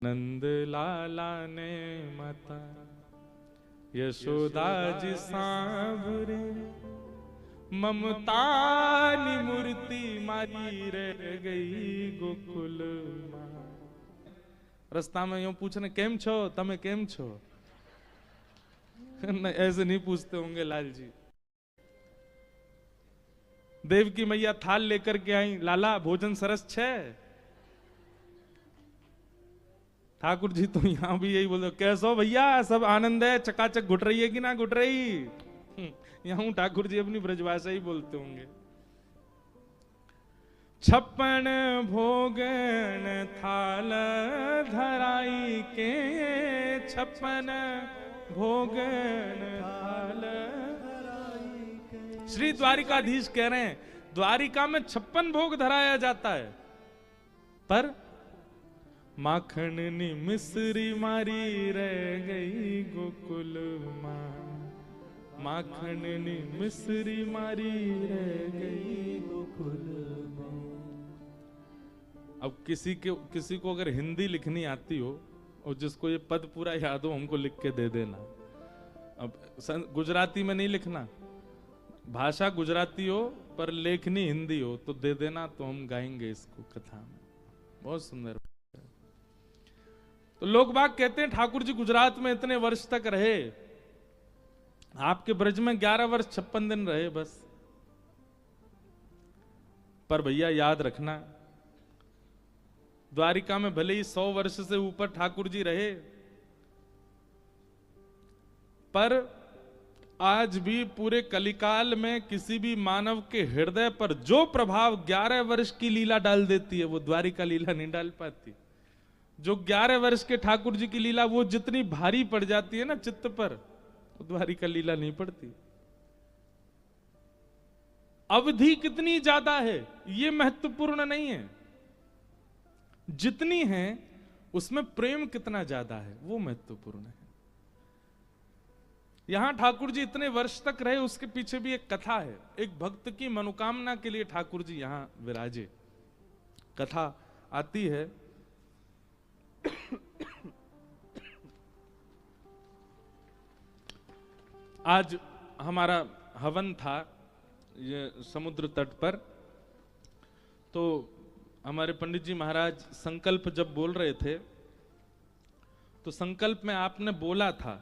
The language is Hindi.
नंद लाला ने माता यशोदा जी सांभरे, ममता नी मूर्ति मारी रह गई गोकुल मां। रस्ता में यूं पूछने केम छो, तमे केम छो? ऐसे नहीं पूछते होंगे लाल जी। देव की मैया थाल लेकर के आई, लाला भोजन सरस छे। ठाकुर जी तो यहां भी यही बोल, कैसो भैया सब आनंद है, चकाचक घुट रही है कि ना घुट रही? यहां ठाकुर जी अपनी ब्रजभाषा ही बोलते होंगे। छप्पन भोगन थाल धराई के, छप्पन भोगन थाल धराई के। श्री द्वारिकाधीश कह रहे हैं द्वारिका में 56 भोग धराया जाता है, पर माखन नी मिश्री मारी रह गई गोकुल मां। माखन नी मिश्री मारी रह गई गोकुल मां। अब किसी को अगर हिंदी लिखनी आती हो और जिसको ये पद पूरा याद हो, हमको लिख के दे देना। अब गुजराती में नहीं लिखना, भाषा गुजराती हो पर लेखनी हिंदी हो तो दे देना, तो हम गाएंगे इसको कथा में। बहुत सुंदर। तो लोग बाग कहते हैं ठाकुर जी गुजरात में इतने वर्ष तक रहे, आपके ब्रज में 11 वर्ष 56 दिन रहे बस। पर भैया याद रखना, द्वारिका में भले ही 100 वर्ष से ऊपर ठाकुर जी रहे, पर आज भी पूरे कलिकाल में किसी भी मानव के हृदय पर जो प्रभाव 11 वर्ष की लीला डाल देती है, वो द्वारिका लीला नहीं डाल पाती। जो 11 वर्ष के ठाकुर जी की लीला वो जितनी भारी पड़ जाती है ना चित्त पर, वो द्वारिका लीला नहीं पड़ती। अवधि कितनी ज्यादा है ये महत्वपूर्ण नहीं है, जितनी है उसमें प्रेम कितना ज्यादा है वो महत्वपूर्ण है। यहां ठाकुर जी इतने वर्ष तक रहे, उसके पीछे भी एक कथा है। एक भक्त की मनोकामना के लिए ठाकुर जी यहां विराजे। कथा आती है, आज हमारा हवन था ये समुद्र तट पर, तो हमारे पंडित जी महाराज संकल्प जब बोल रहे थे, तो संकल्प में आपने बोला था